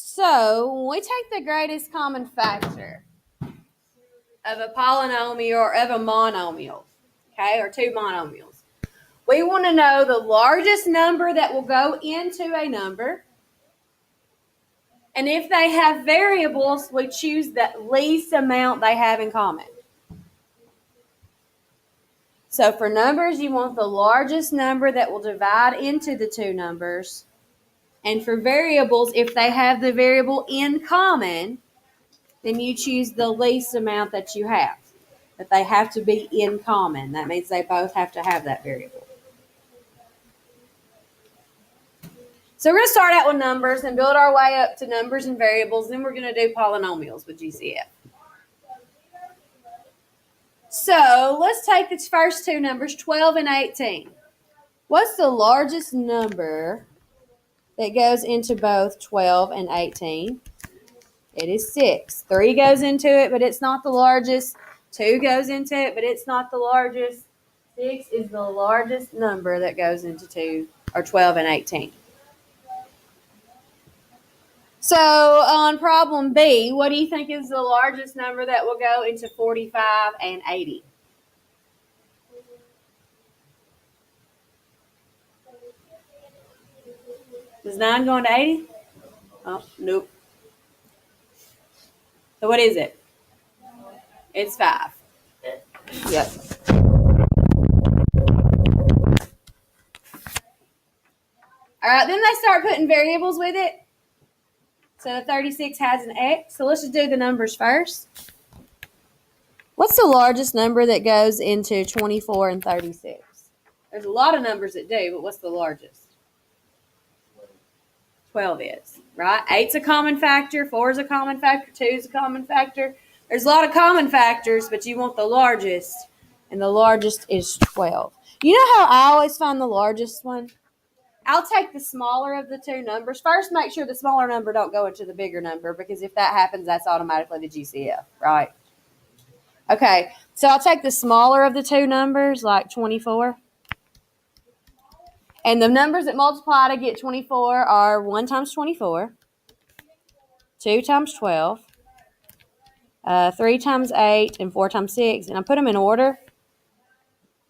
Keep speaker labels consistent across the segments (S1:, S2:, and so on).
S1: So when we take the greatest common factor of a polynomial or of a monomial, okay, or two monomials, we want to know the largest number that will go into a number. And if they have variables, we choose the least amount they have in common. So for numbers, you want the largest number that will divide into the two numbers. And for variables, if they have the variable in common, then you choose the least amount that you have. But they have to be in common. That means they both have to have that variable. So we're going to start out with numbers and build our way up to numbers and variables. Then we're going to do polynomials with GCF. So let's take the first two numbers, 12 and 18. What's the largest number that goes into both 12 and 18? It is 6. 3 goes into it, but it's not the largest. 2 goes into it, but it's not the largest. 6 is the largest number that goes into 12 and 18. So on problem B, what do you think is the largest number that will go into 45 and 80? Does 9 go into 80? Oh, nope. So what is it? It's 5. Yep. All right, then they start putting variables with it. So the 36 has an x. So let's just do the numbers first. What's the largest number that goes into 24 and 36? There's a lot of numbers that do, but what's the largest? 12 is, right? 8's a common factor, 4 is a common factor, 2 is a common factor. There's a lot of common factors, but you want the largest, and the largest is 12. You know how I always find the largest one? I'll take the smaller of the two numbers. First, make sure the smaller number don't go into the bigger number, because if that happens, that's automatically the GCF, right? Okay, so I'll take the smaller of the two numbers, like 24. And the numbers that multiply to get 24 are 1 times 24, 2 times 12, 3 times 8, and 4 times 6. And I put them in order.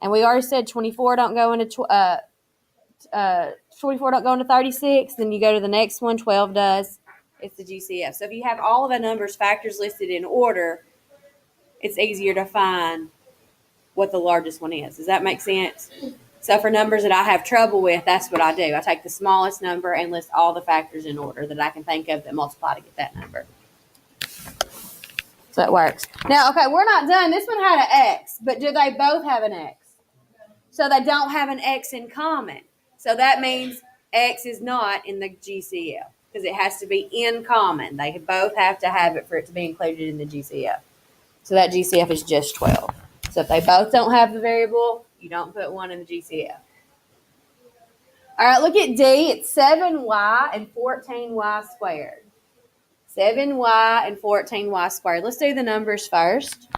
S1: And we already said 24 don't go into 24 don't go into 36. Then you go to the next one, 12 does. It's the GCF. So if you have all of the numbers factors listed in order, it's easier to find what the largest one is. Does that make sense? So for numbers that I have trouble with, that's what I do. I take the smallest number and list all the factors in order that I can think of that multiply to get that number. So it works. Now, okay, we're not done. This one had an X, but do they both have an X? So they don't have an X in common. So that means X is not in the GCF because it has to be in common. They both have to have it for it to be included in the GCF. So that GCF is just 12. So if they both don't have the variable, you don't put one in the GCF. All right, look at D. It's 7y and 14y squared. 7y and 14y squared. Let's do the numbers first.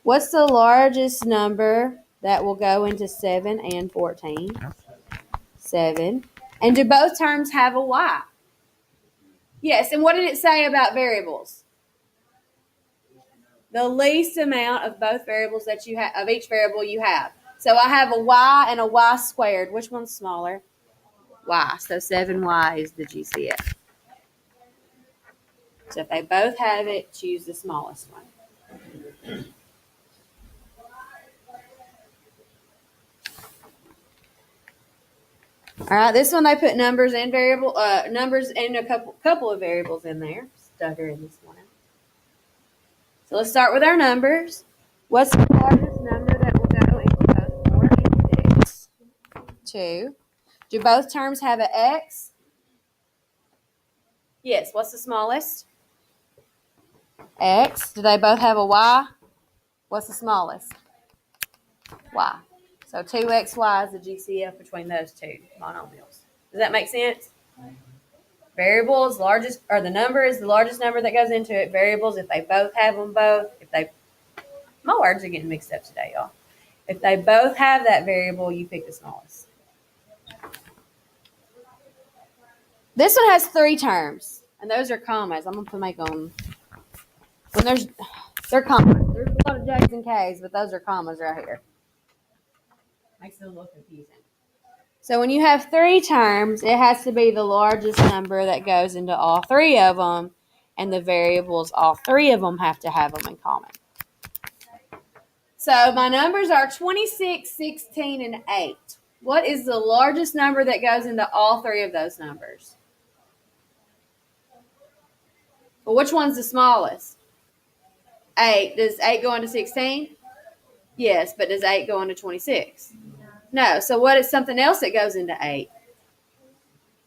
S1: What's the largest number that will go into 7 and 14? 7. And do both terms have a y? Yes, and what did it say about variables? The least amount of both variables that you have, of each variable you have. So I have a y and a y squared. Which one's smaller? Y. So 7y is the GCF. So if they both have it, choose the smallest one. All right, this one they put numbers and numbers and a couple of variables in there. Stutter in this one. So let's start with our numbers. What's the largest number that will go into both 4 and 6? 2. Do both terms have an X? Yes. What's the smallest? X. Do they both have a Y? What's the smallest? Y. So 2xy is the GCF between those two monomials. Does that make sense? Variables, largest, or the number is the largest number that goes into it. Variables, if they both have them both, my words are getting mixed up today, y'all. If they both have that variable, you pick the smallest. This one has 3 terms. And those are commas. I'm going to make them, they're commas. There's a lot of J's and K's, but those are commas right here. Makes it a little confusing. So when you have three terms, it has to be the largest number that goes into all three of them, and the variables, all three of them have to have them in common. So my numbers are 26, 16, and 8. What is the largest number that goes into all three of those numbers? Well, which one's the smallest? 8. Does 8 go into 16? Yes, but does 8 go into 26? No. So what is something else that goes into 8?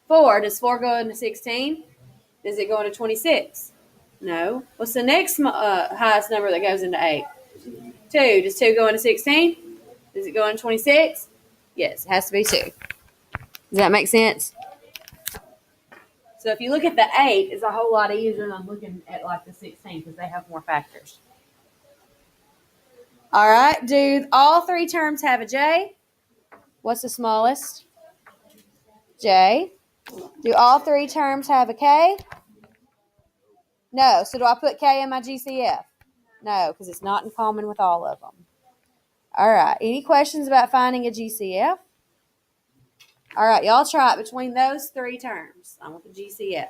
S1: 4. Does 4 go into 16? Does it go into 26? No. What's the next highest number that goes into 8? 2. Does 2 go into 16? Does it go into 26? Yes, it has to be 2. Does that make sense? So if you look at the 8, it's a whole lot easier than looking at like the 16 because they have more factors. All right. Do all three terms have a J? What's the smallest? J. Do all three terms have a K? No. So do I put K in my GCF? No, because it's not in common with all of them. All right. Any questions about finding a GCF? All right. Y'all try it between those three terms. I want the GCF.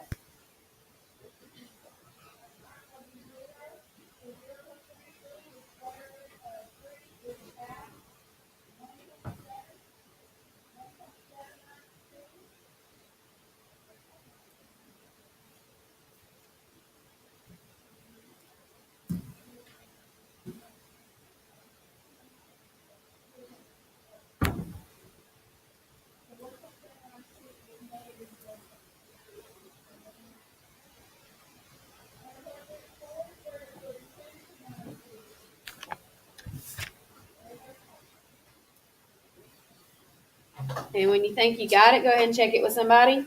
S1: And when you think you got it, go ahead and check it with somebody.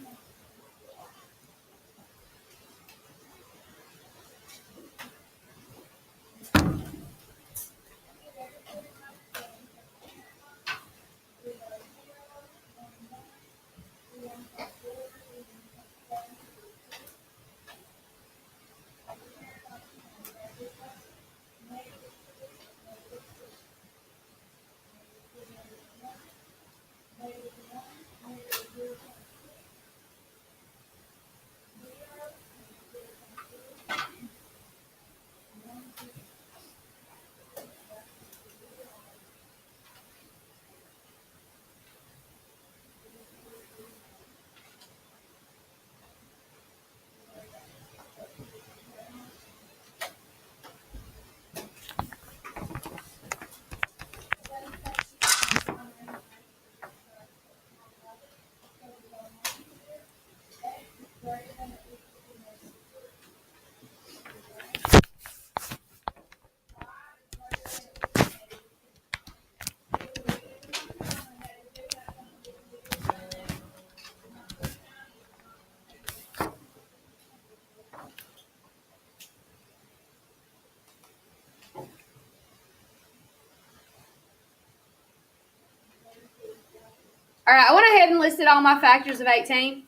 S1: All right, I went ahead and listed all my factors of 18.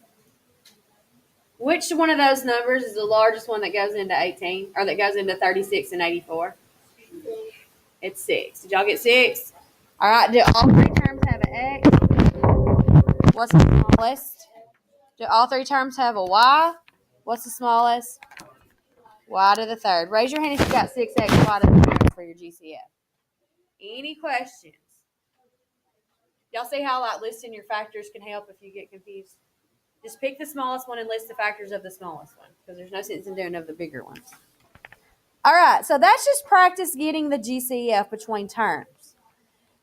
S1: Which one of those numbers is the largest one that goes into 18, or that goes into 36 and 84? It's 6. Did y'all get 6? All right, do all three terms have an X? What's the smallest? Do all three terms have a Y? What's the smallest? Y to the third. Raise your hand if you got 6X, Y to the third for your GCF. Any questions? Y'all see how like listing your factors can help if you get confused? Just pick the smallest one and list the factors of the smallest one because there's no sense in doing of the bigger ones. All right, so that's just practice getting the GCF between terms.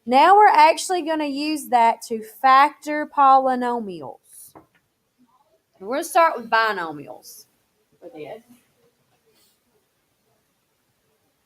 S1: Now we're actually going to use that to factor polynomials. And we're going to start with binomials for this.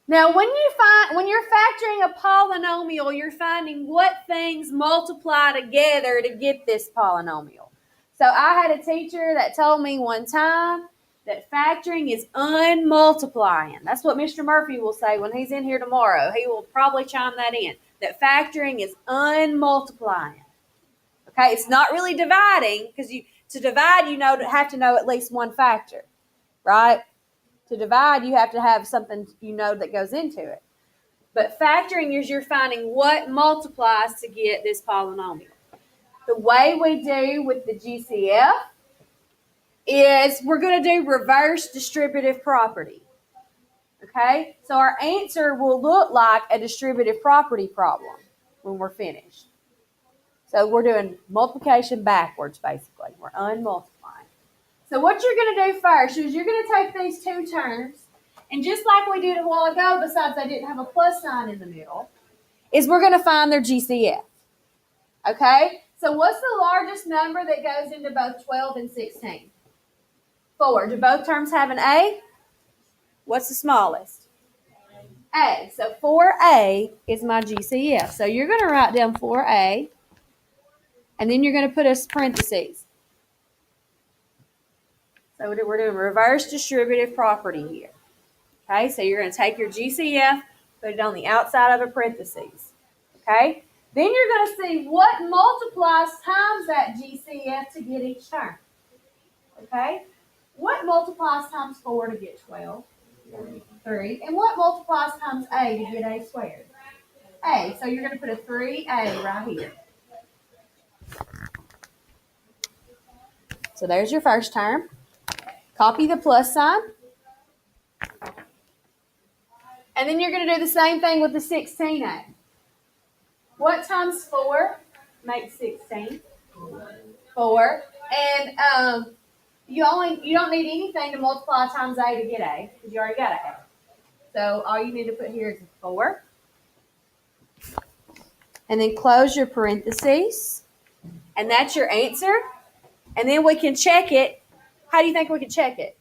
S1: Now, when you're factoring a polynomial, you're finding what things multiply together to get this polynomial. So I had a teacher that told me one time that factoring is unmultiplying. That's what Mr. Murphy will say when he's in here tomorrow. He will probably chime that in, that factoring is unmultiplying. Okay, it's not really dividing because to divide, have to know at least one factor. right? To divide, you have to have something that goes into it. But factoring is you're finding what multiplies to get this polynomial. The way we do with the GCF is we're going to do reverse distributive property. Okay? So our answer will look like a distributive property problem when we're finished. So we're doing multiplication backwards, basically. We're unmultiplying. So what you're going to do first is you're going to take these two terms, and just like we did a while ago, besides they didn't have a plus sign in the middle, is we're going to find their GCF. Okay? So what's the largest number that goes into both 12 and 16? 4. Do both terms have an A? What's the smallest? A. So 4A is my GCF. So you're going to write down 4A, and then you're going to put a parentheses. So we're doing reverse distributive property here. Okay, so you're going to take your GCF, put it on the outside of a parentheses. Okay, then you're going to see what multiplies times that GCF to get each term. Okay, what multiplies times 4 to get 12? 3. And what multiplies times A to get A squared? A. So you're going to put a 3A right here. So there's your first term. Copy the plus sign. And then you're going to do the same thing with the 16A. What times 4 makes 16? 4. And you don't need anything to multiply times A to get A, because you already got A. So all you need to put here is 4. And then close your parentheses. And that's your answer. And then we can check it. How do you think we can check it?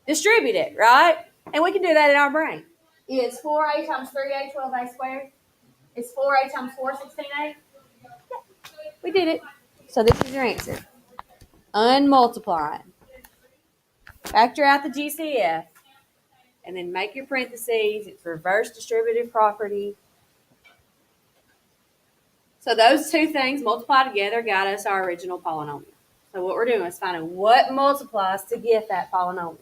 S1: Distribute it, right? And we can do that in our brain. Is 4A times 3A 12A squared? Is 4A times 4 16A? Yeah, we did it. So this is your answer. Unmultiplying. Factor out the GCF. And then make your parentheses. It's reverse distributive property. So those two things multiply together got us our original polynomial. So what we're doing is finding what multiplies to get that polynomial.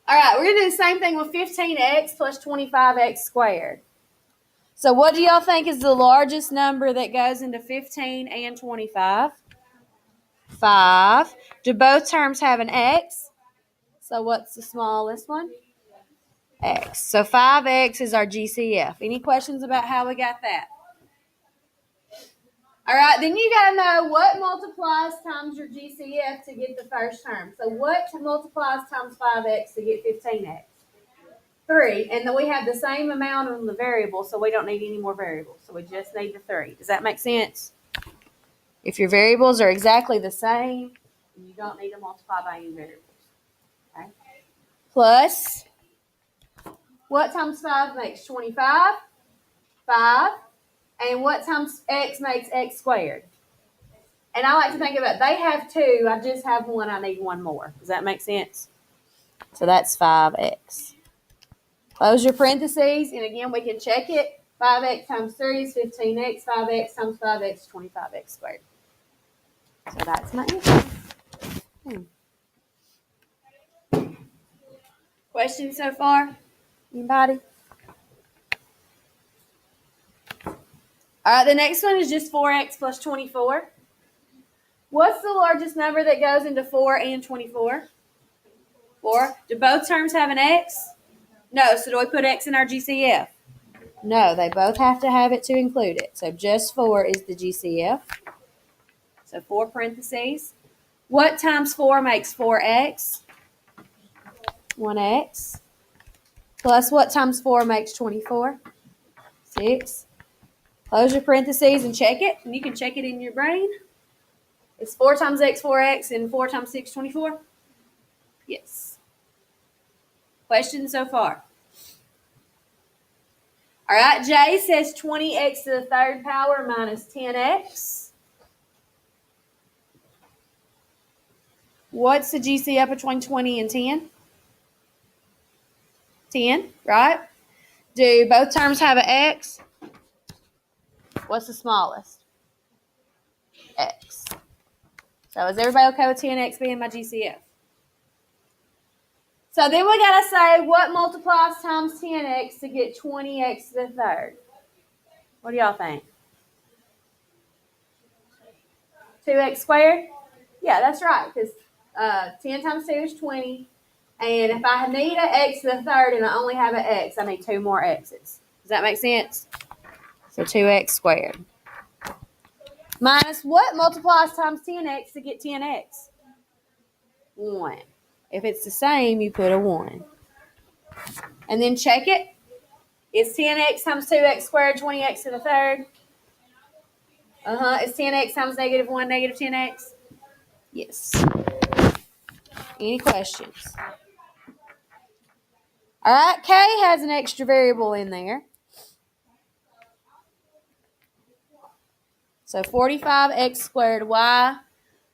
S1: All right, we're going to do the same thing with 15x plus 25x squared. So what do y'all think is the largest number that goes into 15 and 25? 5. Do both terms have an x? So what's the smallest one? X. So 5x is our GCF. Any questions about how we got that? All right, then you got to know what multiplies times your GCF to get the first term. So what multiplies times 5x to get 15x? 3. And then we have the same amount on the variable, so we don't need any more variables. So we just need the 3. Does that make sense? If your variables are exactly the same, you don't need to multiply by any variables. Okay? Plus, what times 5 makes 25? 5. And what times x makes x squared? And I like to think about it. They have 2. I just have 1. I need 1 more. Does that make sense? So that's 5x. Close your parentheses. And again, we can check it. 5x times 3 is 15x. 5x times 5x is 25x squared. So that's my answer. Questions so far? Anybody? All right, the next one is just 4x plus 24. What's the largest number that goes into 4 and 24? 4. Do both terms have an x? No. So do we put x in our GCF? No, they both have to have it to include it. So just 4 is the GCF. So 4 parentheses. What times 4 makes 4x? 1x. Plus what times 4 makes 24? 6. Close your parentheses and check it. And you can check it in your brain. Is 4 times x 4x and 4 times 6 24? Yes. Questions so far? All right, Jay says 20x to the third power minus 10x. What's the GCF between 20 and 10? 10, right? Do both terms have an x? What's the smallest? X. So So is everybody okay with 10x being my GCF? So then we got to say what multiplies times 10x to get 20x to the third. What do y'all think? 2x squared? Yeah, that's right, because 10 times 2 is 20. And if I need an x to the third and I only have an x, I need 2 more x's. Does that make sense? So 2x squared. Minus what multiplies times 10x to get 10x? 1. If it's the same, you put a 1. And then check it. Is 10x times 2x squared 20x to the third? Is 10x times negative 1 negative 10x? Yes. Any questions? All right, K has an extra variable in there. So 45x squared y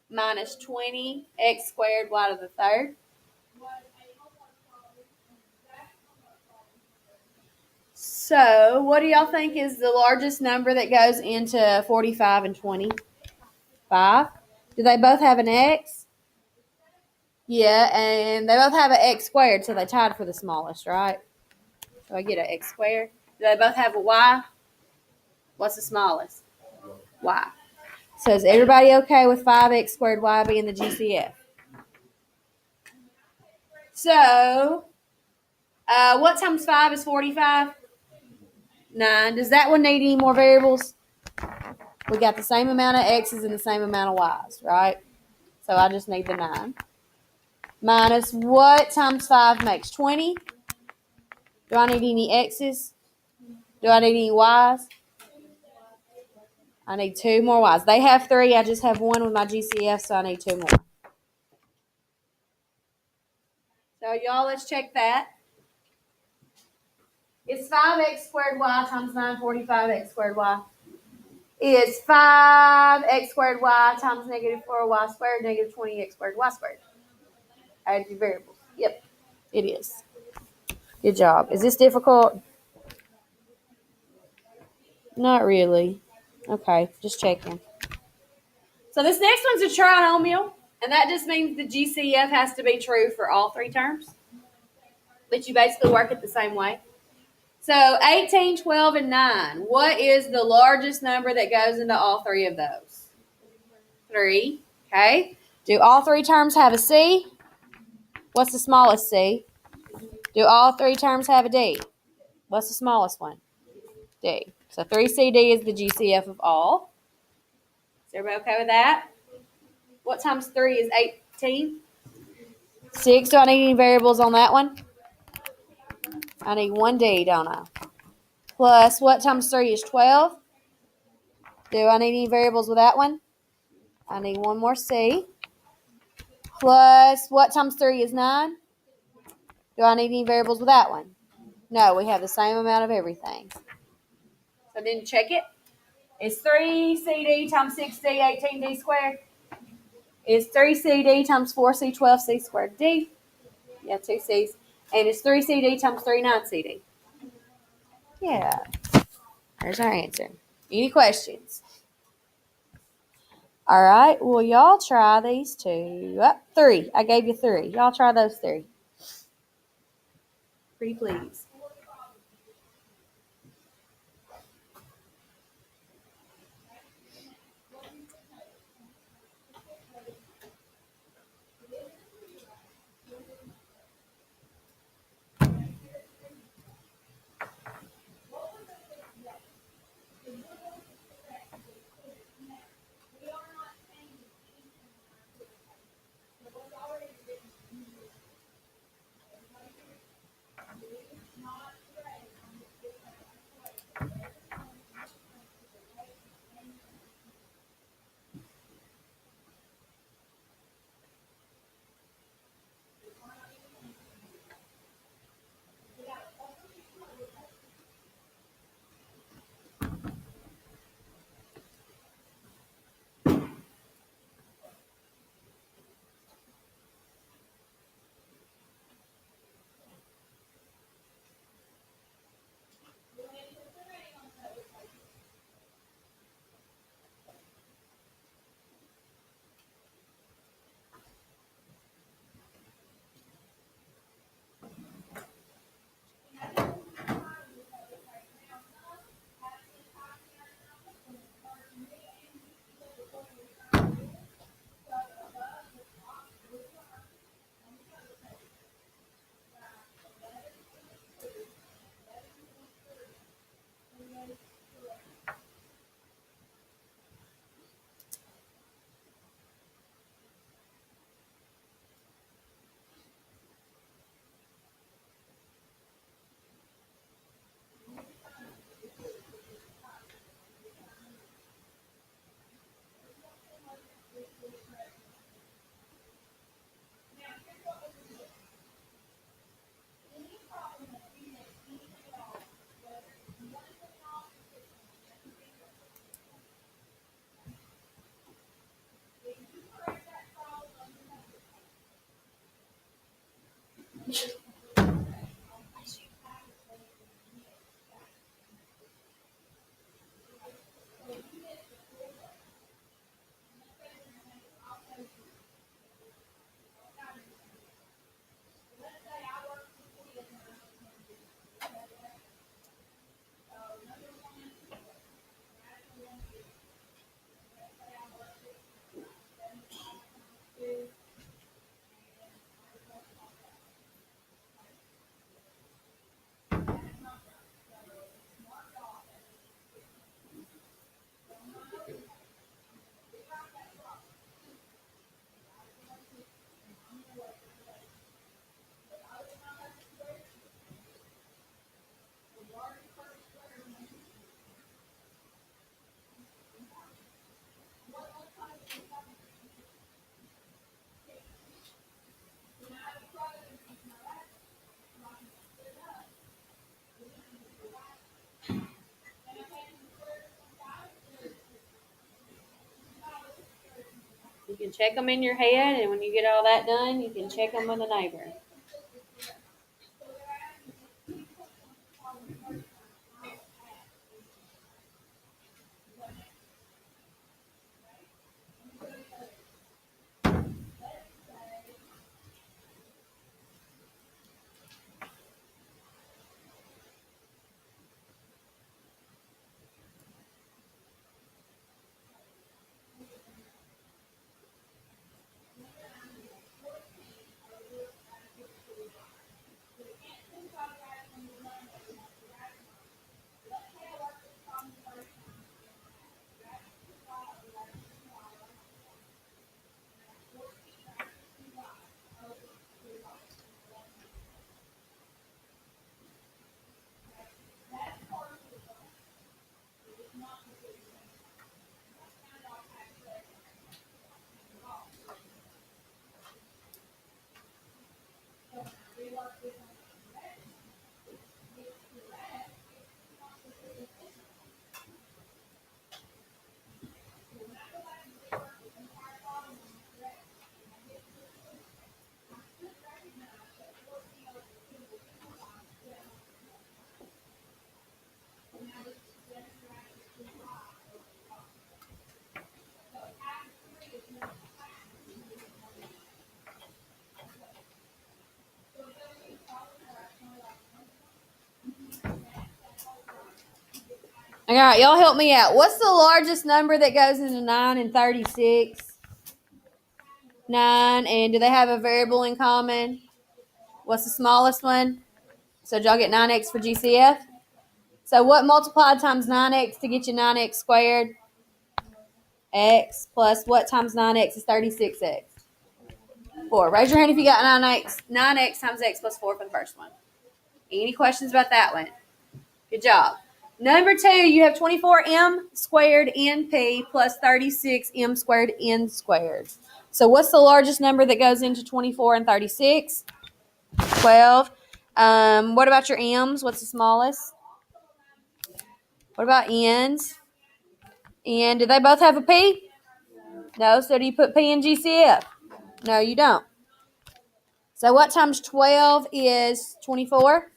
S1: minus 20x squared y to the third. So what do y'all think is the largest number that goes into 45 and 20? 5. Do they both have an x? Yeah, and they both have an x squared, so they tied for the smallest, right? So I get an x squared. Do they both have a y? What's the smallest? Y. So is everybody okay with 5x squared y being the GCF? So, what times 5 is 45? 9. Does that one need any more variables? We got the same amount of x's and the same amount of y's, right? So I just need the 9. Minus what times 5 makes 20? Do I need any x's? Do I need any y's? I need 2 more y's. They have 3. I just have 1 with my GCF, so I need 2 more. So y'all, let's check that. It's 5x squared y times 945x squared y. Is 5x squared y times negative 4y squared negative 20x squared y squared. Add your variables. Yep, it is. Good job. Is this difficult? Not really. Okay, just checking. So this next one's a trinomial, and that just means the GCF has to be true for all 3 terms. But you basically work it the same way. So 18, 12, and 9. What is the largest number that goes into all 3 of those? 3. Okay. Do all 3 terms have a C? What's the smallest C? Do all 3 terms have a D? What's the smallest one? D. So 3CD is the GCF of all. Is everybody okay with that? What times 3 is 18? 6. Do I need any variables on that one? I need 1 D, don't I? Plus, what times 3 is 12? Do I need any variables with that one? I need 1 more C. Plus, what times 3 is 9? Do I need any variables with that one? No, we have the same amount of everything. So then check it. Is 3CD times 6D 18D squared? Is 3CD times 4C 12C squared D? Yeah, 2 C's. And is 3CD times 3 9CD? Yeah. There's our answer. Any questions? All right. Well, y'all try these 2. 3. I gave you 3. Y'all try those 3. Pretty please. You can check them in your head, and when you get all that done, you can check them with a neighbor. All right, y'all help me out. What's the largest number that goes into 9 and 36? 9, and do they have a variable in common? What's the smallest one? So did y'all get 9x for GCF? So what multiplied times 9x to get you 9x squared? X plus what times 9x is 36x? 4. Raise your hand if you got 9x. 9x times x plus 4 for the first one. Any questions about that one? Good job. Number 2, you have 24m squared np plus 36m squared n squared. So what's the largest number that goes into 24 and 36? 12. What about your m's? What's the smallest? What about n's? And do they both have a p? No. So do you put p in GCF? No, you don't. So what times 12 is 24?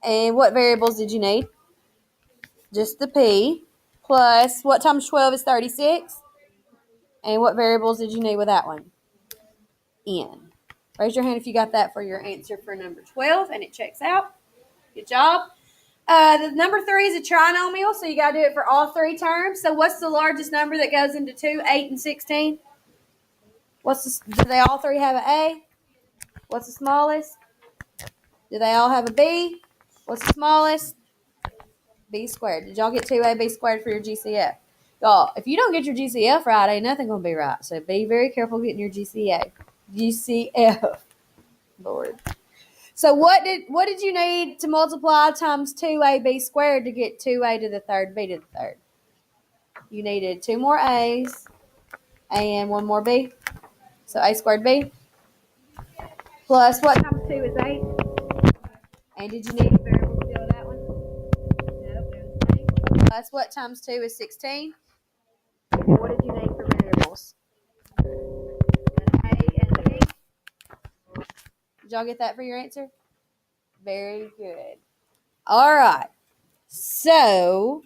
S1: And what variables did you need? Just the p. Plus, what times 12 is 36? And what variables did you need with that one? N. Raise your hand if you got that for your answer for number 12, and it checks out. Good job. The number 3 is a trinomial, so you got to do it for all 3 terms. So what's the largest number that goes into 2, 8, and 16? Do they all 3 have an A? What's the smallest? Do they all have a B? What's the smallest? B squared. Did y'all get 2AB squared for your GCF? Y'all, if you don't get your GCF right, ain't nothing going to be right. So be very careful getting your GCF. Lord. So what did you need to multiply times 2AB squared to get 2A to the third B to the third? You needed 2 more A's and 1 more B. So A squared B. Plus what times 2 is 8? And did you need a variable to fill that one? No, they're the same. Plus what times 2 is 16? And what did you need for variables? An A and a B. Did y'all get that for your answer? Very good. All right. So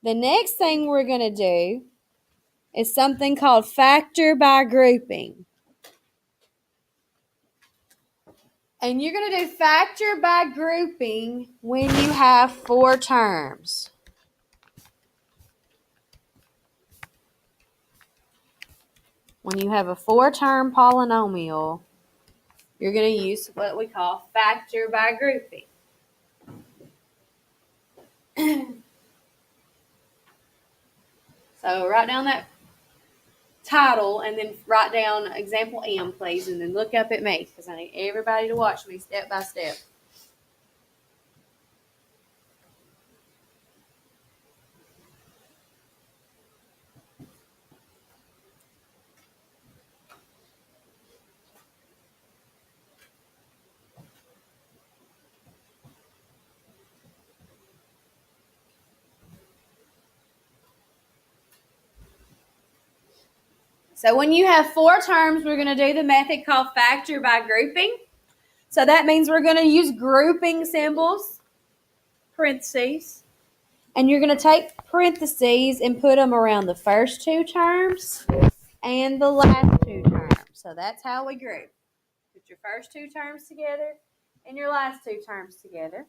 S1: the next thing we're going to do is something called factor by grouping. And you're going to do factor by grouping when you have 4 terms. When you have a 4-term polynomial, you're going to use what we call factor by grouping. So write down that title and then write down example M, please, and then look up at me because I need everybody to watch me step by step. So when you have 4 terms, we're going to do the method called factor by grouping. So that means we're going to use grouping symbols, parentheses, and you're going to take parentheses and put them around the first 2 terms and the last 2 terms. So that's how we group. Put your first 2 terms together and your last 2 terms together.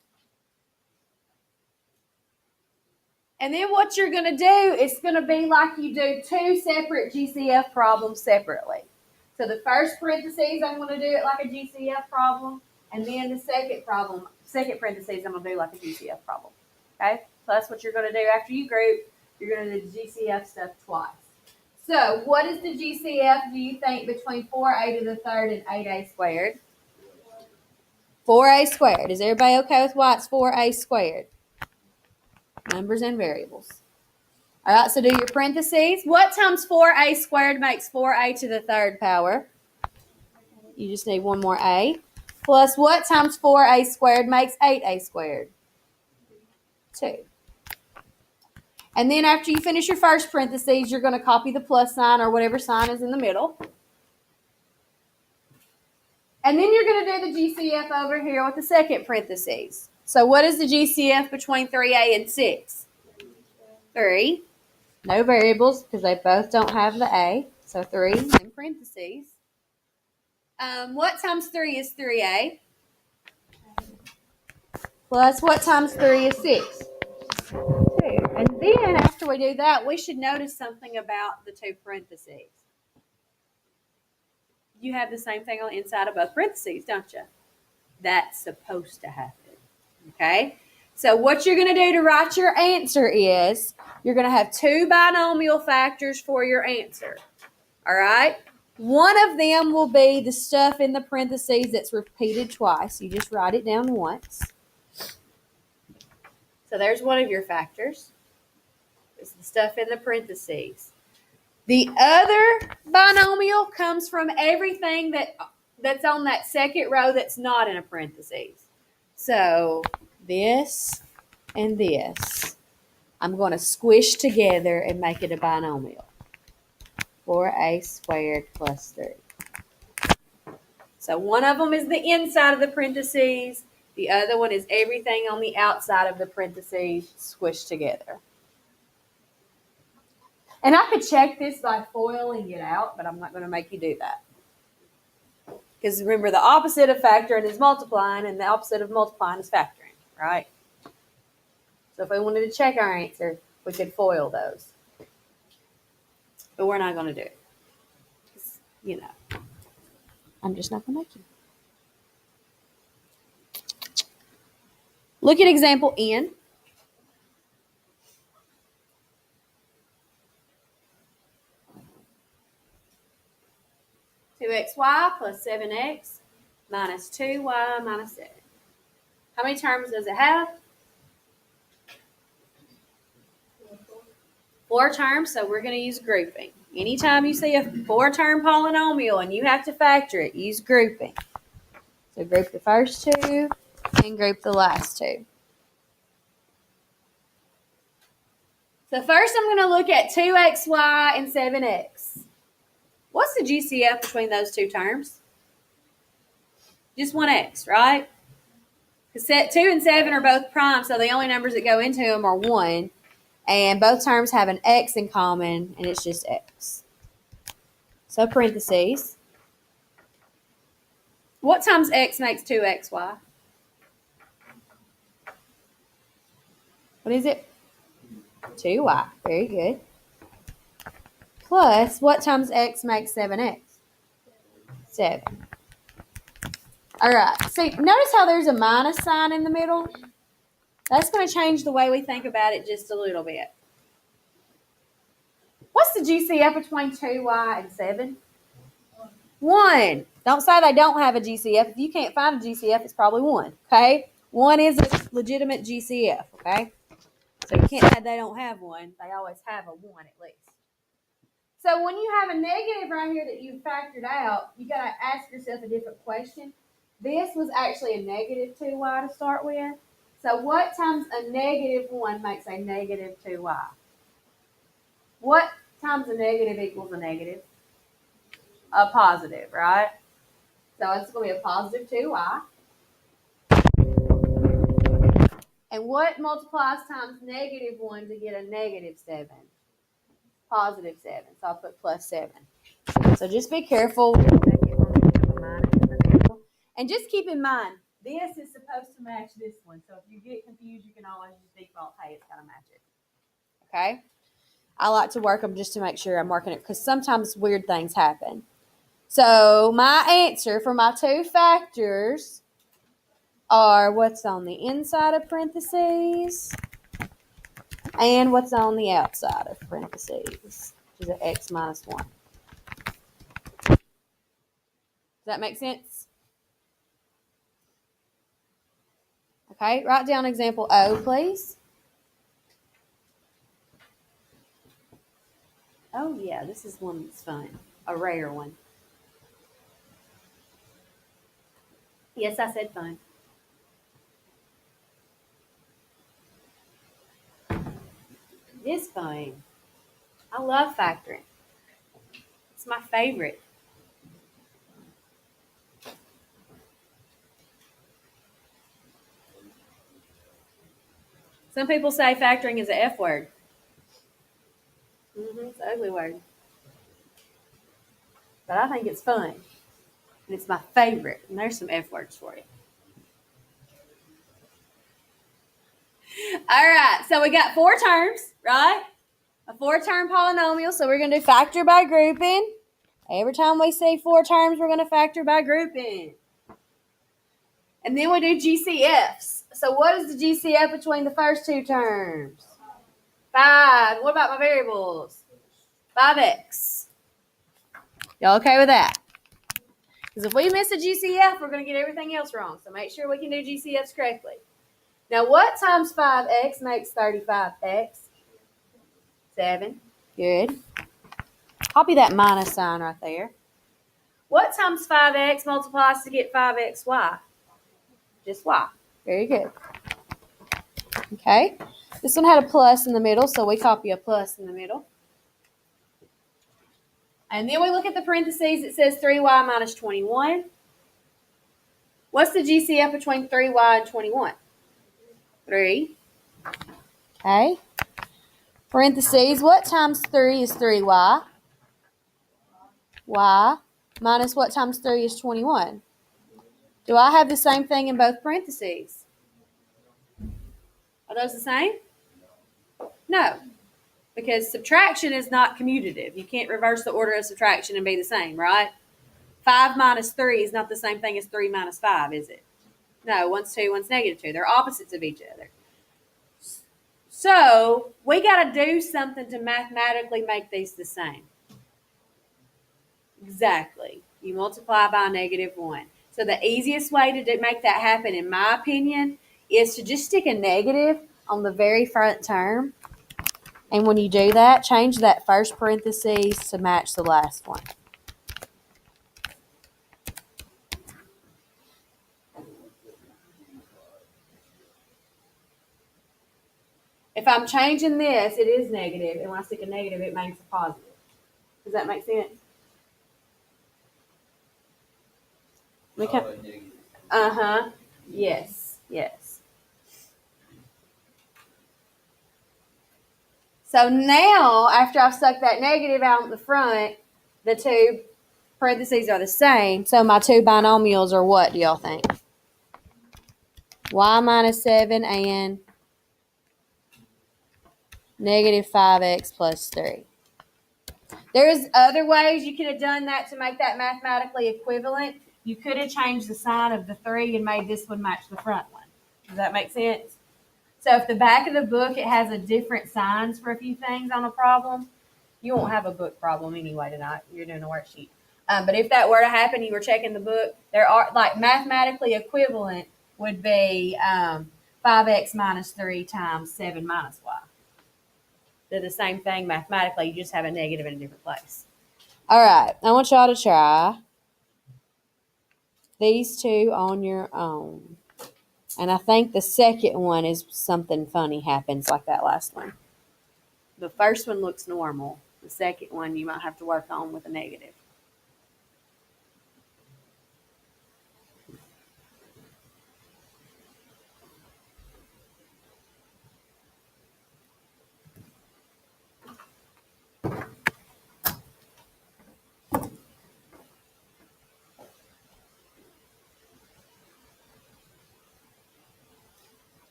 S1: And then what you're going to do is going to be like you do 2 separate GCF problems separately. So the first parentheses, I'm going to do it like a GCF problem. And then the second parentheses, I'm going to do like a GCF problem. Okay? So that's what you're going to do after you group. You're going to do the GCF stuff twice. So what is the GCF, do you think, between 4a to the third and 8a squared? 4a squared. Is everybody okay with why it's 4a squared? Numbers and variables. All right, so do your parentheses. What times 4a squared makes 4a to the third power? You just need one more a. Plus what times 4a squared makes 8a squared? 2. And then after you finish your first parentheses, you're going to copy the plus sign or whatever sign is in the middle. And then you're going to do the GCF over here with the second parentheses. So what is the GCF between 3a and 6? 3. No variables because they both don't have the a. So 3 in parentheses. What times 3 is 3a? Plus what times 3 is 6? 2. And then after we do that, we should notice something about the 2 parentheses. You have the same thing on the inside of both parentheses, don't you? That's supposed to happen. Okay? So what you're going to do to write your answer is you're going to have 2 binomial factors for your answer. All right? One of them will be the stuff in the parentheses that's repeated twice. You just write it down once. So there's one of your factors. It's the stuff in the parentheses. The other binomial comes from everything that's on that second row that's not in a parentheses. So this and this, I'm going to squish together and make it a binomial. 4a squared plus 3. So one of them is the inside of the parentheses. The other one is everything on the outside of the parentheses squished together. And I could check this by foiling it out, but I'm not going to make you do that. Because remember, the opposite of factoring is multiplying, and the opposite of multiplying is factoring, right? So if we wanted to check our answer, we could foil those. But we're not going to do it. You know, I'm just not going to make you. Look at example N. Two xy plus 7x minus 2y minus 7. How many terms does it have? 4 terms, so we're going to use grouping. Anytime you see a 4-term polynomial and you have to factor it, use grouping. So group the first 2 and group the last 2. So first I'm going to look at 2xy and 7x. What's the GCF between those 2 terms? Just 1x, right? Because 2 and 7 are both prime, so the only numbers that go into them are 1. And both terms have an x in common, and it's just x. So parentheses. What times x makes 2xy? What is it? 2y. Very good. Plus, what times x makes 7x? 7. All right. See, notice how there's a minus sign in the middle? That's going to change the way we think about it just a little bit. What's the GCF between 2y and 7? 1. Don't say they don't have a GCF. If you can't find a GCF, it's probably 1. Okay? 1 is a legitimate GCF. Okay? So you can't say they don't have one. They always have a 1 at least. So when you have a negative right here that you factored out, you got to ask yourself a different question. This was actually a negative 2y to start with. So what times a negative 1 makes a negative 2y? What times a negative equals a negative? a positive, right? So it's going to be a positive 2y. And what multiplies times negative 1 to get a negative 7? Positive 7. So I'll put plus 7. So just be careful. And just keep in mind, this is supposed to match this one. So if you get confused, you can always just default, hey, it's got to match it. Okay? I like to work them just to make sure I'm working it because sometimes weird things happen. So my answer for my two factors are what's on the inside of parentheses and what's on the outside of parentheses, which is an x minus 1. Does that make sense? Okay, write down example O, please. Oh, yeah, this is one that's fun, a rare one. Yes, I said fun. It is fun. I love factoring. It's my favorite. Some people say factoring is an F word. It's an ugly word. But I think it's fun. And it's my favorite. And there's some F words for you. All right. So we got 4 terms, right? A 4-term polynomial. So we're going to do factor by grouping. Every time we see 4 terms, we're going to factor by grouping. And then we do GCFs. So what is the GCF between the first 2 terms? 5. What about my variables? 5x. Y'all okay with that? Because if we miss a GCF, we're going to get everything else wrong. So make sure we can do GCFs correctly. Now, what times 5x makes 35x? 7. Good. Copy that minus sign right there. What times 5x multiplies to get 5xy? Just y. Very good. Okay. This one had a plus in the middle, so we copy a plus in the middle. And then we look at the parentheses. It says 3y minus 21. What's the GCF between 3y and 21? 3. Okay. Parentheses. What times 3 is 3y? Y. Minus what times 3 is 21? Do I have the same thing in both parentheses? Are those the same? No. Because subtraction is not commutative. You can't reverse the order of subtraction and be the same, right? 5 minus 3 is not the same thing as 3 minus 5, is it? No, one's 2, one's negative 2. They're opposites of each other. So we got to do something to mathematically make these the same. Exactly. You multiply by -1. So the easiest way to make that happen, in my opinion, is to just stick a negative on the very front term. And when you do that, change that first parentheses to match the last one. If I'm changing this, it is negative. And when I stick a negative, it makes a positive. Does that make sense? Uh-huh. Yes. Yes. So now, after I've stuck that negative out in the front, the 2 parentheses are the same. So my 2 binomials are what, do y'all think? Y minus 7 and -5x plus 3. There's other ways you could have done that to make that mathematically equivalent. You could have changed the sign of the 3 and made this one match the front one. Does that make sense? So if the back of the book, it has a different signs for a few things on a problem, you won't have a book problem anyway tonight. You're doing a worksheet. But if that were to happen, you were checking the book, there are, like, mathematically equivalent would be 5x minus 3 times 7 minus y. They're the same thing mathematically. You just have a negative in a different place. All right. I want y'all to try these 2 on your own. And I think the second one is something funny happens like that last one. The first one looks normal. The second one you might have to work on with a negative.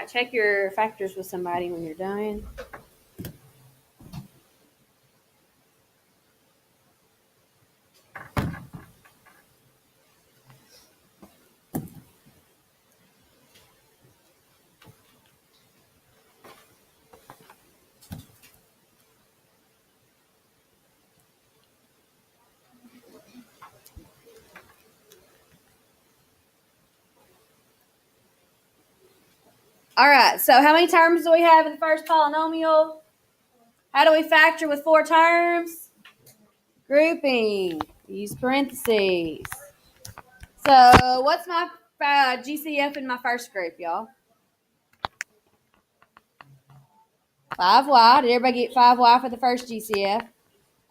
S1: right, check your factors with somebody when you're done. All right, so how many terms do we have in the first polynomial? How do we factor with 4 terms? Grouping. Use parentheses. So what's my GCF in my first group, y'all? 5y. Did everybody get 5y for the first GCF?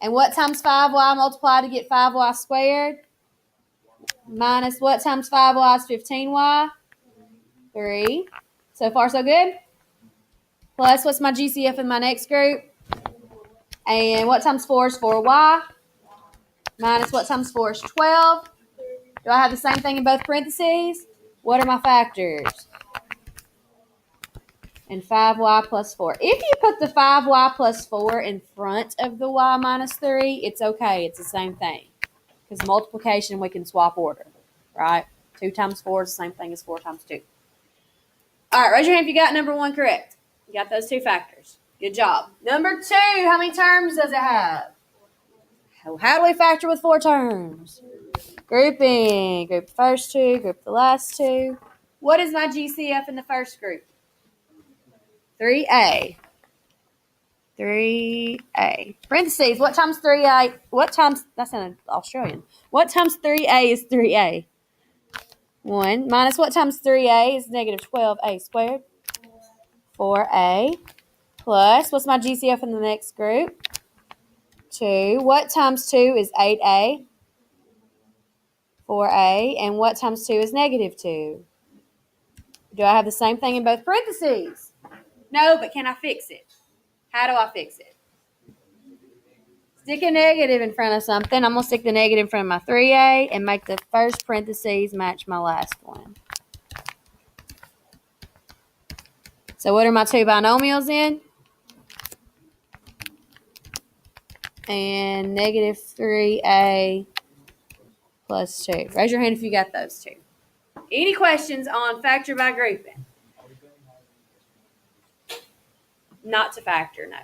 S1: And what times 5y multiplied to get 5y squared? Minus what times 5y is 15y? 3. So far, so good? Plus, what's my GCF in my next group? And what times 4 is 4y? Minus what times 4 is 12? Do I have the same thing in both parentheses? What are my factors? And 5y plus 4. If you put the 5y plus 4 in front of the y minus 3, it's okay. It's the same thing. Because multiplication, we can swap order, right? 2 times 4 is the same thing as 4 times 2. All right, raise your hand if you got number 1 correct. You got those 2 factors. Good job. Number 2, how many terms does it have? How do we factor with 4 terms? Grouping. Group the first 2, group the last 2. What is my GCF in the first group? 3a. 3a. Parentheses. What times 3a? What times, that's in Australian. What times 3a is 3a? 1. Minus what times 3a is negative 12a squared? 4a. Plus, what's my GCF in the next group? 2. What times 2 is 8a? 4a. And what times 2 is negative 2? Do I have the same thing in both parentheses? No, but can I fix it? How do I fix it? Stick a negative in front of something. I'm going to stick the negative in front of my 3a and make the first parentheses match my last one. So what are my 2 binomials in? And negative 3a plus 2. Raise your hand if you got those 2. Any questions on factor by grouping? Not to factor, no.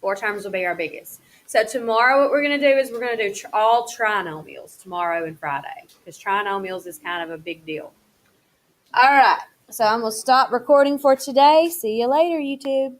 S1: 4 terms will be our biggest. So tomorrow what we're going to do is we're going to do all trinomials tomorrow and Friday. Because trinomials is kind of a big deal. All right. So I'm going to stop recording for today. See you later, YouTube.